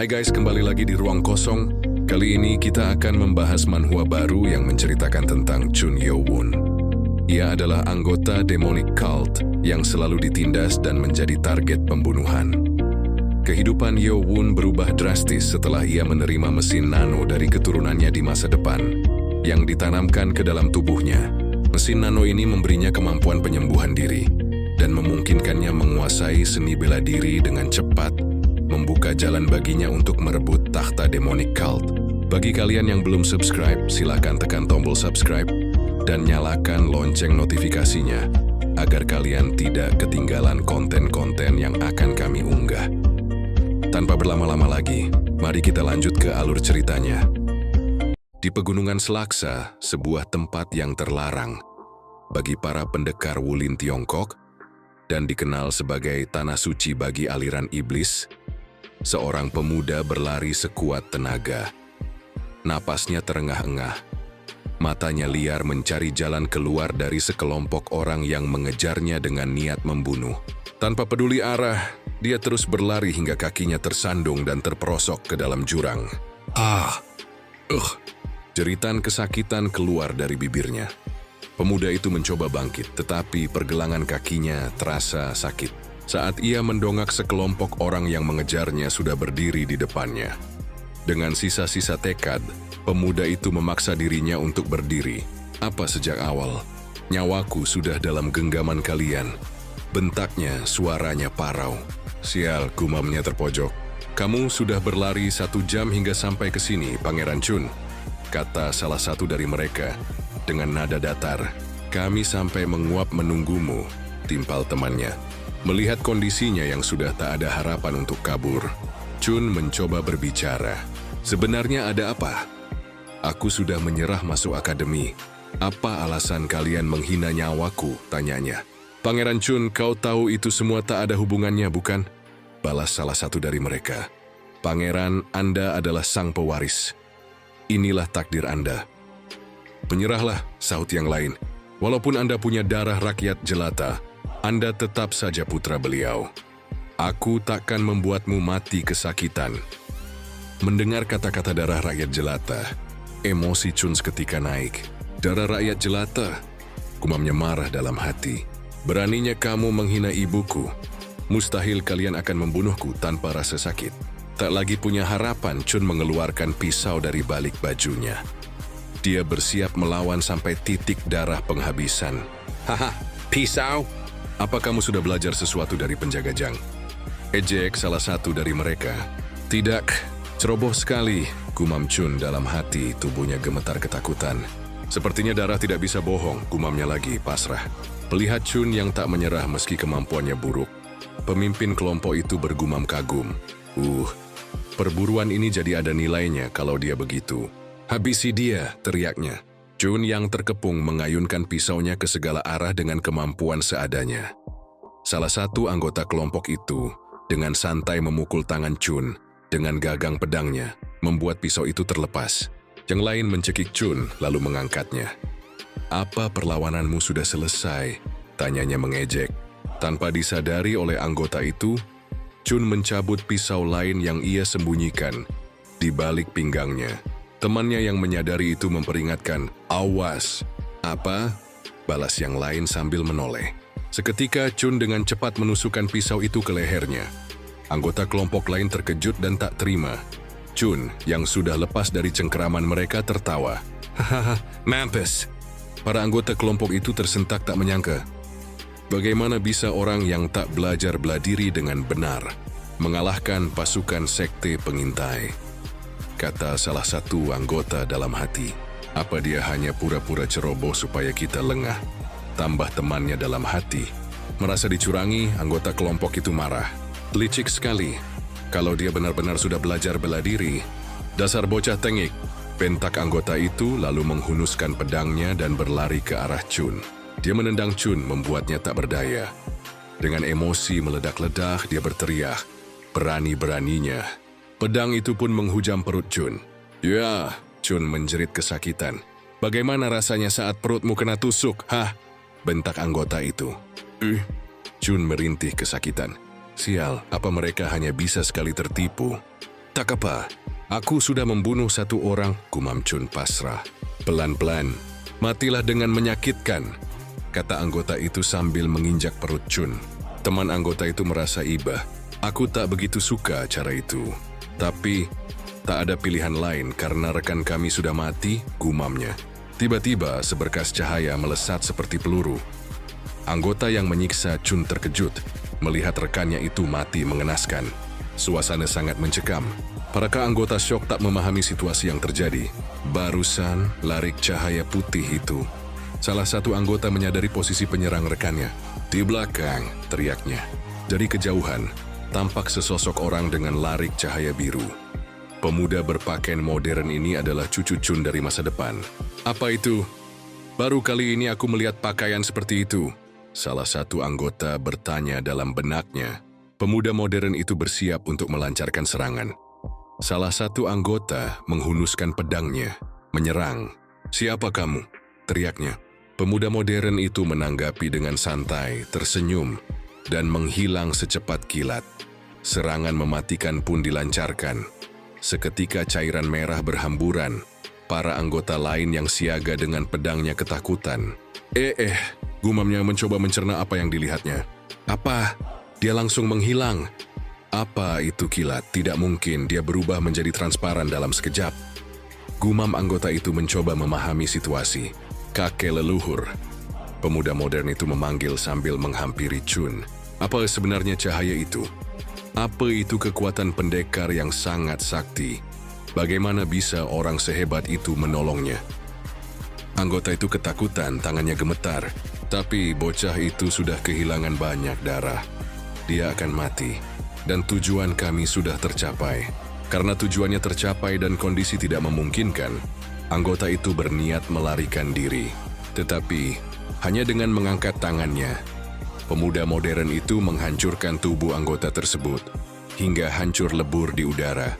Hai guys, kembali lagi di Ruang Kosong. Kali ini kita akan membahas manhwa baru yang menceritakan tentang Chun Yo-won. Ia adalah anggota demonic cult yang selalu ditindas dan menjadi target pembunuhan. Kehidupan Yo-won berubah drastis setelah ia menerima mesin nano dari keturunannya di masa depan yang ditanamkan ke dalam tubuhnya. Mesin nano ini memberinya kemampuan penyembuhan diri dan memungkinkannya menguasai seni bela diri dengan cepat, membuka jalan baginya untuk merebut takhta demonic cult. Bagi kalian yang belum subscribe, silakan tekan tombol subscribe dan nyalakan lonceng notifikasinya agar kalian tidak ketinggalan konten-konten yang akan kami unggah. Tanpa berlama-lama lagi, mari kita lanjut ke alur ceritanya. Di Pegunungan Selaksa, sebuah tempat yang terlarang bagi para pendekar Wulin Tiongkok dan dikenal sebagai tanah suci bagi aliran iblis, seorang pemuda berlari sekuat tenaga. Napasnya terengah-engah. Matanya liar mencari jalan keluar dari sekelompok orang yang mengejarnya dengan niat membunuh. Tanpa peduli arah, dia terus berlari hingga kakinya tersandung dan terperosok ke dalam jurang. Jeritan kesakitan keluar dari bibirnya. Pemuda itu mencoba bangkit, tetapi pergelangan kakinya terasa sakit. Saat ia mendongak, sekelompok orang yang mengejarnya sudah berdiri di depannya. Dengan sisa-sisa tekad, pemuda itu memaksa dirinya untuk berdiri. Apa sejak awal? Nyawaku sudah dalam genggaman kalian. Bentaknya, suaranya parau. Sial, gumamnya terpojok. Kamu sudah berlari 1 jam hingga sampai ke sini, Pangeran Chun, kata salah satu dari mereka dengan nada datar. Kami sampai menguap menunggumu, timpal temannya. Melihat kondisinya yang sudah tak ada harapan untuk kabur, Chun mencoba berbicara. Sebenarnya ada apa? Aku sudah menyerah masuk akademi. Apa alasan kalian menghina nyawaku? Tanyanya. Pangeran Chun, kau tahu itu semua tak ada hubungannya, bukan? Balas salah satu dari mereka. Pangeran, Anda adalah sang pewaris. Inilah takdir Anda. Menyerahlah, sahut yang lain. Walaupun Anda punya darah rakyat jelata, Anda tetap saja putra beliau. Aku takkan membuatmu mati kesakitan. Mendengar kata-kata darah rakyat jelata, emosi Chun seketika naik. Darah rakyat jelata? Gumamnya marah dalam hati. Beraninya kamu menghina ibuku. Mustahil kalian akan membunuhku tanpa rasa sakit. Tak lagi punya harapan, Chun mengeluarkan pisau dari balik bajunya. Dia bersiap melawan sampai titik darah penghabisan. Haha, pisau? Apa kamu sudah belajar sesuatu dari penjaga Jang? Ejek salah satu dari mereka. Tidak, ceroboh sekali, gumam Chun dalam hati, tubuhnya gemetar ketakutan. Sepertinya darah tidak bisa bohong, gumamnya lagi, pasrah. Melihat Chun yang tak menyerah meski kemampuannya buruk, pemimpin kelompok itu bergumam kagum. Perburuan ini jadi ada nilainya kalau dia begitu. Habisi dia, teriaknya. Chun yang terkepung mengayunkan pisaunya ke segala arah dengan kemampuan seadanya. Salah satu anggota kelompok itu dengan santai memukul tangan Chun dengan gagang pedangnya, membuat pisau itu terlepas. Yang lain mencekik Chun lalu mengangkatnya. Apa perlawananmu sudah selesai? Tanyanya mengejek. Tanpa disadari oleh anggota itu, Chun mencabut pisau lain yang ia sembunyikan di balik pinggangnya. Temannya yang menyadari itu memperingatkan, awas. Apa? Balas yang lain sambil menoleh. Seketika Chun dengan cepat menusukkan pisau itu ke lehernya. Anggota kelompok lain terkejut dan tak terima. Chun yang sudah lepas dari cengkeraman mereka tertawa. Hahaha, mampus. Para anggota kelompok itu tersentak tak menyangka. Bagaimana bisa orang yang tak belajar bela diri dengan benar mengalahkan pasukan sekte pengintai? Kata salah satu anggota dalam hati. Apa dia hanya pura-pura ceroboh supaya kita lengah? Tambah temannya dalam hati. Merasa dicurangi, anggota kelompok itu marah. Licik sekali. Kalau dia benar-benar sudah belajar bela diri. Dasar bocah tengik. Bentak anggota itu lalu menghunuskan pedangnya dan berlari ke arah Chun. Dia menendang Chun membuatnya tak berdaya. Dengan emosi meledak-ledak dia berteriak. Berani-beraninya pedang itu pun menghujam perut Chun. Ya, Chun menjerit kesakitan. Bagaimana rasanya saat perutmu kena tusuk, hah? Bentak anggota itu. Chun merintih kesakitan. Sial, apa mereka hanya bisa sekali tertipu? Tak apa, aku sudah membunuh satu orang, gumam Chun pasrah. Pelan-pelan, matilah dengan menyakitkan, kata anggota itu sambil menginjak perut Chun. Teman anggota itu merasa iba. Aku tak begitu suka cara itu. Tapi, tak ada pilihan lain karena rekan kami sudah mati, gumamnya. Tiba-tiba seberkas cahaya melesat seperti peluru. Anggota yang menyiksa Chun terkejut melihat rekannya itu mati mengenaskan. Suasana sangat mencekam. Para anggota syok tak memahami situasi yang terjadi. Barusan larik cahaya putih itu. Salah satu anggota menyadari posisi penyerang rekannya. Di belakang, teriaknya. Dari kejauhan, tampak sesosok orang dengan larik cahaya biru. Pemuda berpakaian modern ini adalah cucu Chun dari masa depan. Apa itu? Baru kali ini aku melihat pakaian seperti itu. Salah satu anggota bertanya dalam benaknya. Pemuda modern itu bersiap untuk melancarkan serangan. Salah satu anggota menghunuskan pedangnya, menyerang. Siapa kamu? Teriaknya. Pemuda modern itu menanggapi dengan santai, tersenyum, dan menghilang secepat kilat. Serangan mematikan pun dilancarkan. Seketika cairan merah berhamburan, para anggota lain yang siaga dengan pedangnya ketakutan. Gumamnya mencoba mencerna apa yang dilihatnya. Apa? Dia langsung menghilang. Apa itu kilat? Tidak mungkin dia berubah menjadi transparan dalam sekejap. Gumam anggota itu mencoba memahami situasi. Kakek leluhur. Pemuda modern itu memanggil sambil menghampiri Chun. Apa sebenarnya cahaya itu? Apa itu kekuatan pendekar yang sangat sakti? Bagaimana bisa orang sehebat itu menolongnya? Anggota itu ketakutan, tangannya gemetar. Tapi bocah itu sudah kehilangan banyak darah. Dia akan mati. Dan tujuan kami sudah tercapai. Karena tujuannya tercapai dan kondisi tidak memungkinkan, anggota itu berniat melarikan diri. Tetapi, hanya dengan mengangkat tangannya, pemuda modern itu menghancurkan tubuh anggota tersebut hingga hancur lebur di udara,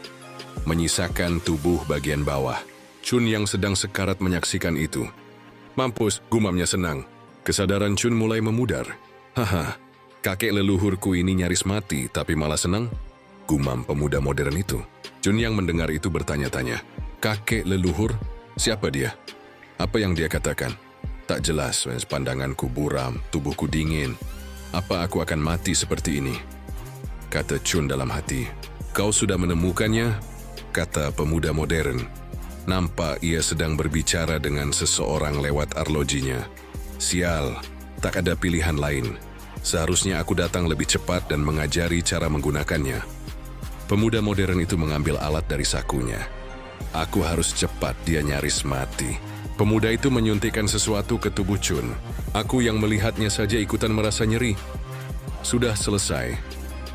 menyisakan tubuh bagian bawah. Chun yang sedang sekarat menyaksikan itu. Mampus, gumamnya senang. Kesadaran Chun mulai memudar. Haha, kakek leluhurku ini nyaris mati tapi malah senang, gumam pemuda modern itu. Chun yang mendengar itu bertanya-tanya. Kakek leluhur? Siapa dia? Apa yang dia katakan? Tak jelas, pandanganku buram, tubuhku dingin. Apa aku akan mati seperti ini? Kata Chun dalam hati. Kau sudah menemukannya? Kata pemuda modern. Nampak ia sedang berbicara dengan seseorang lewat arlojinya. Sial, tak ada pilihan lain. Seharusnya aku datang lebih cepat dan mengajari cara menggunakannya. Pemuda modern itu mengambil alat dari sakunya. Aku harus cepat, dia nyaris mati. Pemuda itu menyuntikkan sesuatu ke tubuh Chun. Aku yang melihatnya saja ikutan merasa nyeri. Sudah selesai.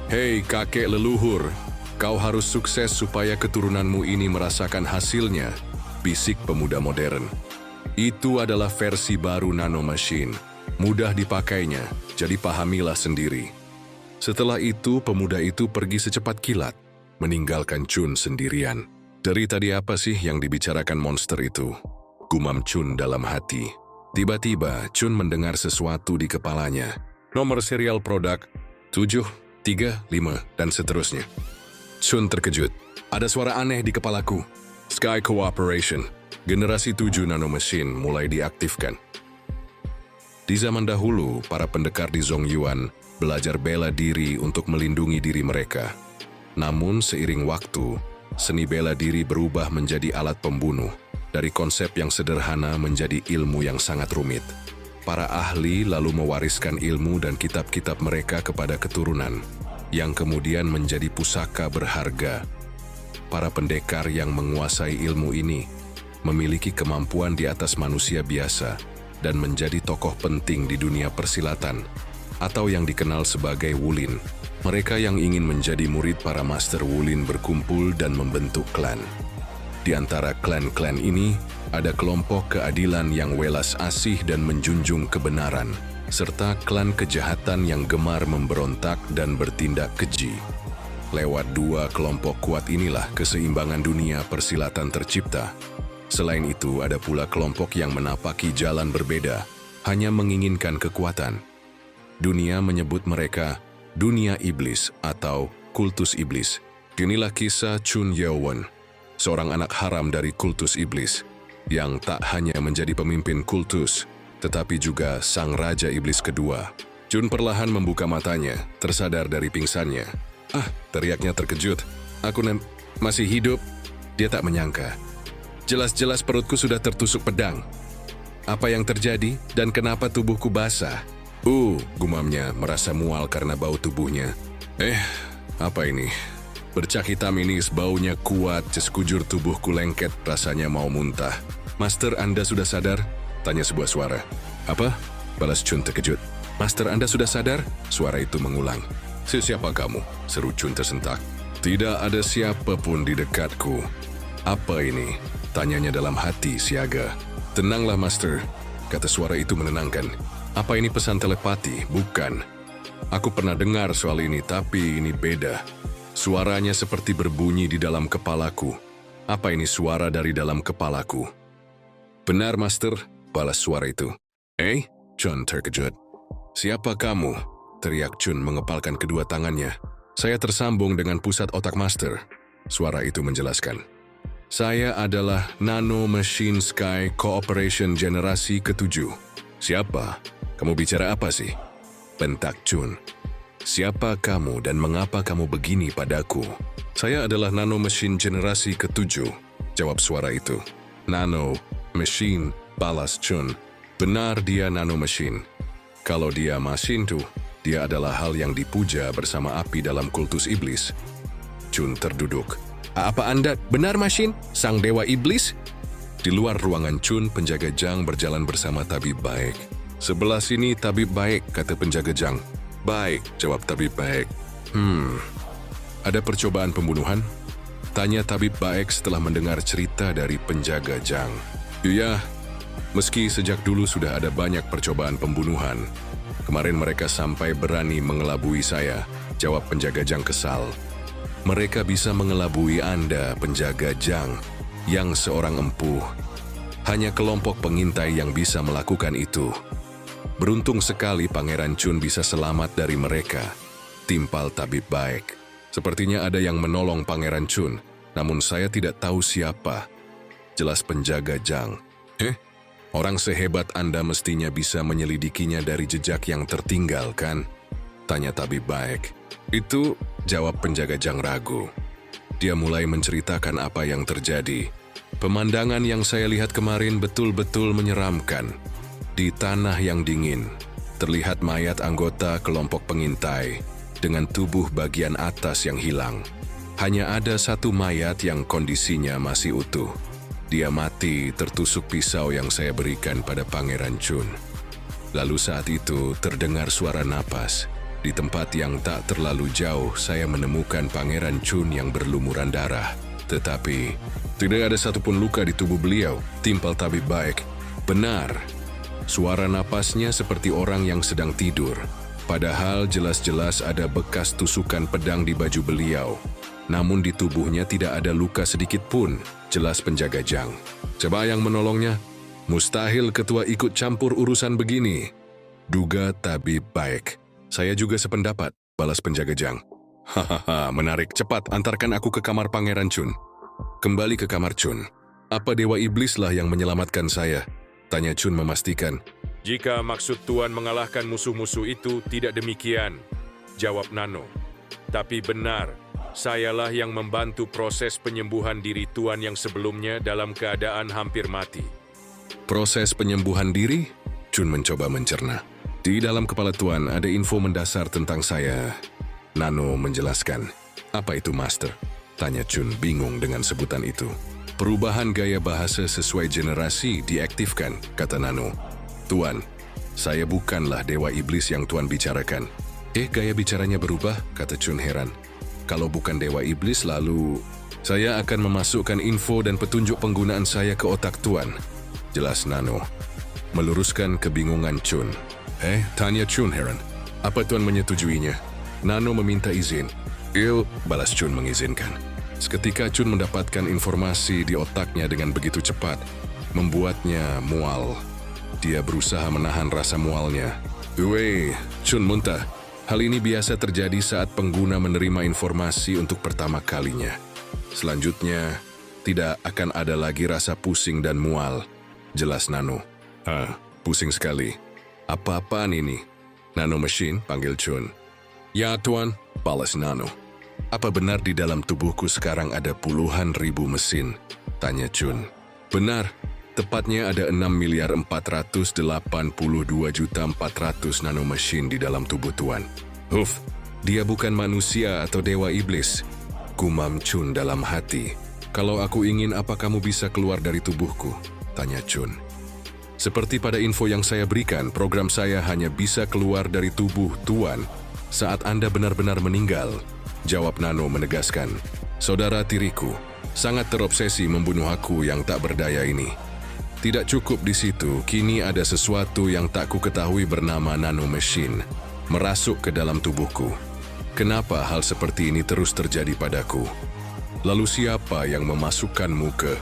Hei kakek leluhur, kau harus sukses supaya keturunanmu ini merasakan hasilnya, bisik pemuda modern. Itu adalah versi baru nanomachine. Mudah dipakainya, jadi pahamilah sendiri. Setelah itu, pemuda itu pergi secepat kilat, meninggalkan Chun sendirian. Dari tadi apa sih yang dibicarakan monster itu? Gumam Chun dalam hati. Tiba-tiba, Chun mendengar sesuatu di kepalanya. Nomor serial produk 735 dan seterusnya. Chun terkejut. Ada suara aneh di kepalaku. Sky Cooperation. Generasi 7 nanomachine mulai diaktifkan. Di zaman dahulu, para pendekar di Zongyuan belajar bela diri untuk melindungi diri mereka. Namun seiring waktu, seni bela diri berubah menjadi alat pembunuh. Dari konsep yang sederhana menjadi ilmu yang sangat rumit. Para ahli lalu mewariskan ilmu dan kitab-kitab mereka kepada keturunan, yang kemudian menjadi pusaka berharga. Para pendekar yang menguasai ilmu ini memiliki kemampuan di atas manusia biasa dan menjadi tokoh penting di dunia persilatan, atau yang dikenal sebagai Wulin. Mereka yang ingin menjadi murid para Master Wulin berkumpul dan membentuk klan. Di antara klan-klan ini, ada kelompok keadilan yang welas asih dan menjunjung kebenaran, serta klan kejahatan yang gemar memberontak dan bertindak keji. Lewat dua kelompok kuat inilah keseimbangan dunia persilatan tercipta. Selain itu, ada pula kelompok yang menapaki jalan berbeda, hanya menginginkan kekuatan. Dunia menyebut mereka dunia iblis atau kultus iblis. Inilah kisah Chun Yeowon, seorang anak haram dari kultus iblis, yang tak hanya menjadi pemimpin kultus, tetapi juga sang raja iblis kedua. Chun perlahan membuka matanya, tersadar dari pingsannya. Teriaknya terkejut. Masih hidup? Dia tak menyangka. Jelas-jelas perutku sudah tertusuk pedang. Apa yang terjadi dan kenapa tubuhku basah? Gumamnya merasa mual karena bau tubuhnya. Apa ini? Bercak hitam ini baunya kuat, sekujur tubuhku lengket, rasanya mau muntah. Master, Anda sudah sadar? Tanya sebuah suara. Apa? Balas Chun terkejut. Master, Anda sudah sadar? Suara itu mengulang. Siapa kamu? Seru Chun tersentak. Tidak ada siapapun di dekatku. Apa ini? Tanyanya dalam hati siaga. Tenanglah, Master, kata suara itu menenangkan. Apa ini pesan telepati? Bukan. Aku pernah dengar soal ini, tapi ini beda. Suaranya seperti berbunyi di dalam kepalaku. Apa ini suara dari dalam kepalaku? Benar, Master, balas suara itu. Chun terkejut. Siapa kamu? Teriak Chun mengepalkan kedua tangannya. Saya tersambung dengan pusat otak Master. Suara itu menjelaskan. Saya adalah Nano Machine Sky Cooperation generasi ke-7. Siapa? Kamu bicara apa sih? Bentak Chun. Siapa kamu dan mengapa kamu begini padaku? Saya adalah Nano Machine generasi ke-7, jawab suara itu. Nano Machine, balas Chun. Benar, dia Nano Machine. Kalau dia mesin tuh, dia adalah hal yang dipuja bersama api dalam kultus iblis. Chun terduduk. Apa Anda benar, Machine? Sang dewa iblis? Di luar ruangan Chun, penjaga Jang berjalan bersama tabib baik. Sebelah sini tabib baik, kata penjaga Jang. Baik, jawab tabib baik. Ada percobaan pembunuhan? Tanya tabib baik setelah mendengar cerita dari penjaga Jang. Iya, meski sejak dulu sudah ada banyak percobaan pembunuhan. Kemarin mereka sampai berani mengelabui saya, jawab penjaga Jang kesal. Mereka bisa mengelabui Anda, penjaga Jang, yang seorang empuh. Hanya kelompok pengintai yang bisa melakukan itu. Beruntung sekali Pangeran Chun bisa selamat dari mereka. Timpal tabib baik. Sepertinya ada yang menolong Pangeran Chun, namun saya tidak tahu siapa. Jelas penjaga Jang. Orang sehebat Anda mestinya bisa menyelidikinya dari jejak yang tertinggal, kan? Tanya tabib baik. Itu, jawab penjaga Jang ragu. Dia mulai menceritakan apa yang terjadi. Pemandangan yang saya lihat kemarin betul-betul menyeramkan. Di tanah yang dingin, terlihat mayat anggota kelompok pengintai dengan tubuh bagian atas yang hilang. Hanya ada satu mayat yang kondisinya masih utuh. Dia mati tertusuk pisau yang saya berikan pada Pangeran Chun. Lalu saat itu terdengar suara napas. Di tempat yang tak terlalu jauh, saya menemukan Pangeran Chun yang berlumuran darah. Tetapi, tidak ada satupun luka di tubuh beliau, timpal tabib baik. Benar, suara napasnya seperti orang yang sedang tidur. Padahal jelas-jelas ada bekas tusukan pedang di baju beliau. Namun di tubuhnya tidak ada luka sedikit pun, jelas penjaga Jang. Coba yang menolongnya? Mustahil ketua ikut campur urusan begini. Duga tabib baik. Saya juga sependapat, balas penjaga Jang. Hahaha, menarik. Cepat, antarkan aku ke kamar Pangeran Chun. Kembali ke kamar Chun. Apa dewa iblislah yang menyelamatkan saya? Tanya Chun memastikan. Jika maksud Tuan mengalahkan musuh-musuh itu, tidak demikian, jawab Nano. Tapi benar, sayalah yang membantu proses penyembuhan diri Tuan yang sebelumnya dalam keadaan hampir mati. Proses penyembuhan diri? Chun mencoba mencerna. Di dalam kepala Tuan ada info mendasar tentang saya. Nano menjelaskan. Apa itu, Master? Tanya Chun bingung dengan sebutan itu. Perubahan gaya bahasa sesuai generasi diaktifkan, kata Nano. Tuan, saya bukanlah dewa iblis yang Tuan bicarakan. Gaya bicaranya berubah, kata Chun heran. Kalau bukan dewa iblis lalu... Saya akan memasukkan info dan petunjuk penggunaan saya ke otak Tuan, jelas Nano. Meluruskan kebingungan Chun. Tanya Chun heran. Apa Tuan menyetujuinya? Nano meminta izin. Balas Chun mengizinkan. Seketika Chun mendapatkan informasi di otaknya dengan begitu cepat, membuatnya mual. Dia berusaha menahan rasa mualnya. Chun muntah. Hal ini biasa terjadi saat pengguna menerima informasi untuk pertama kalinya. Selanjutnya, tidak akan ada lagi rasa pusing dan mual. Jelas Nano. Pusing sekali. Apa-apaan ini? Nano Machine, panggil Chun. Ya tuan, balas Nano. Apa benar di dalam tubuhku sekarang ada puluhan ribu mesin? Tanya Chun. Benar. Tepatnya ada 6.482.400 nanomachine di dalam tubuh Tuan. Dia bukan manusia atau dewa iblis. Gumam Chun dalam hati. Kalau aku ingin, apa kamu bisa keluar dari tubuhku? Tanya Chun. Seperti pada info yang saya berikan, program saya hanya bisa keluar dari tubuh Tuan saat Anda benar-benar meninggal. Jawab Nano menegaskan. Saudara tiriku sangat terobsesi membunuh aku yang tak berdaya ini. Tidak cukup di situ, kini ada sesuatu yang tak ku ketahui bernama nanomachine merasuk ke dalam tubuhku. Kenapa hal seperti ini terus terjadi padaku? Lalu siapa yang memasukkanmu ke...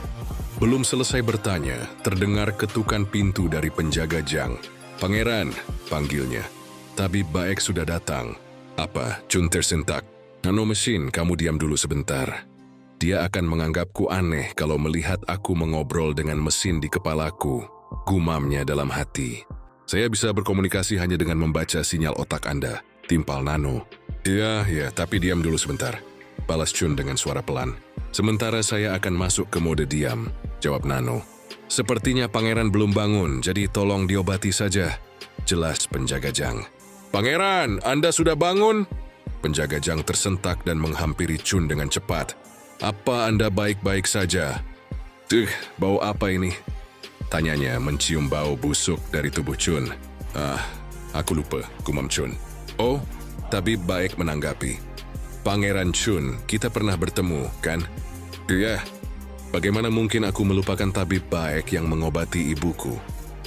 Belum selesai bertanya, terdengar ketukan pintu dari penjaga Jang. Pangeran, panggilnya. Tabib Baek sudah datang. Apa? Chun tersentak. Nanomachine, kamu diam dulu sebentar. Dia akan menganggapku aneh kalau melihat aku mengobrol dengan mesin di kepalaku. Gumamnya dalam hati. Saya bisa berkomunikasi hanya dengan membaca sinyal otak Anda. Timpal Nano. Ya, tapi diam dulu sebentar. Balas Chun dengan suara pelan. Sementara saya akan masuk ke mode diam. Jawab Nano. Sepertinya pangeran belum bangun, jadi tolong diobati saja. Jelas penjaga Jang. Pangeran, Anda sudah bangun? Penjaga Jang tersentak dan menghampiri Chun dengan cepat. Apa Anda baik-baik saja? Bau apa ini? Tanyanya mencium bau busuk dari tubuh Chun. Aku lupa, gumam Chun. Oh, Tabib Baek menanggapi. Pangeran Chun, kita pernah bertemu, kan? Iya. Bagaimana mungkin aku melupakan Tabib Baek yang mengobati ibuku?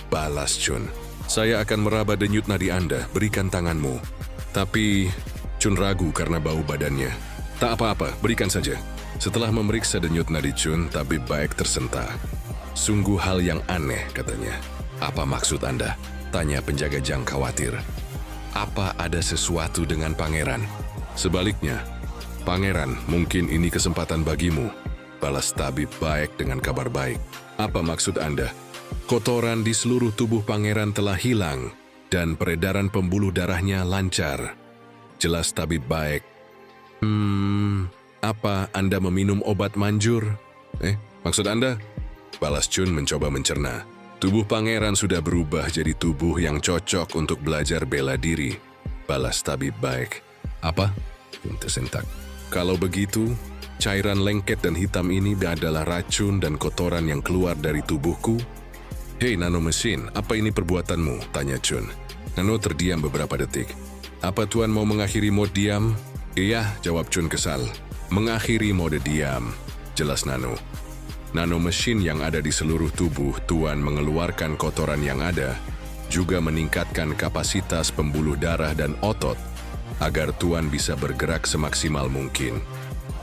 Balas Chun. Saya akan meraba denyut nadi Anda, berikan tanganmu. Tapi Chun ragu karena bau badannya. Tak apa-apa, berikan saja. Setelah memeriksa denyut nadi Chun, Tabib Baek tersentak. Sungguh hal yang aneh, katanya. Apa maksud Anda? Tanya penjaga Jang khawatir. Apa ada sesuatu dengan pangeran? Sebaliknya, pangeran, mungkin ini kesempatan bagimu. Balas Tabib Baek dengan kabar baik. Apa maksud Anda? Kotoran di seluruh tubuh pangeran telah hilang dan peredaran pembuluh darahnya lancar. Jelas Tabib Baek. Apa Anda meminum obat manjur? Maksud Anda? Balas Chun mencoba mencerna. Tubuh pangeran sudah berubah jadi tubuh yang cocok untuk belajar bela diri. Balas Tabib Baek. Apa? Chun tersentak. Kalau begitu, cairan lengket dan hitam ini adalah racun dan kotoran yang keluar dari tubuhku? Hei Nanomachine, apa ini perbuatanmu? Tanya Chun. Nano terdiam beberapa detik. Apa Tuan mau mengakhiri mode diam? Iya, jawab Chun kesal. Mengakhiri mode diam, jelas Nano. Nanomachine yang ada di seluruh tubuh Tuan mengeluarkan kotoran yang ada, juga meningkatkan kapasitas pembuluh darah dan otot, agar Tuan bisa bergerak semaksimal mungkin.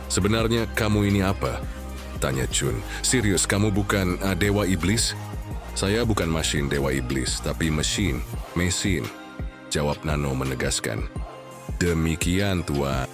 Sebenarnya kamu ini apa? Tanya Chun. Serius, kamu bukan dewa iblis? Saya bukan mesin dewa iblis, tapi mesin. Jawab Nano menegaskan. Demikian Tuan.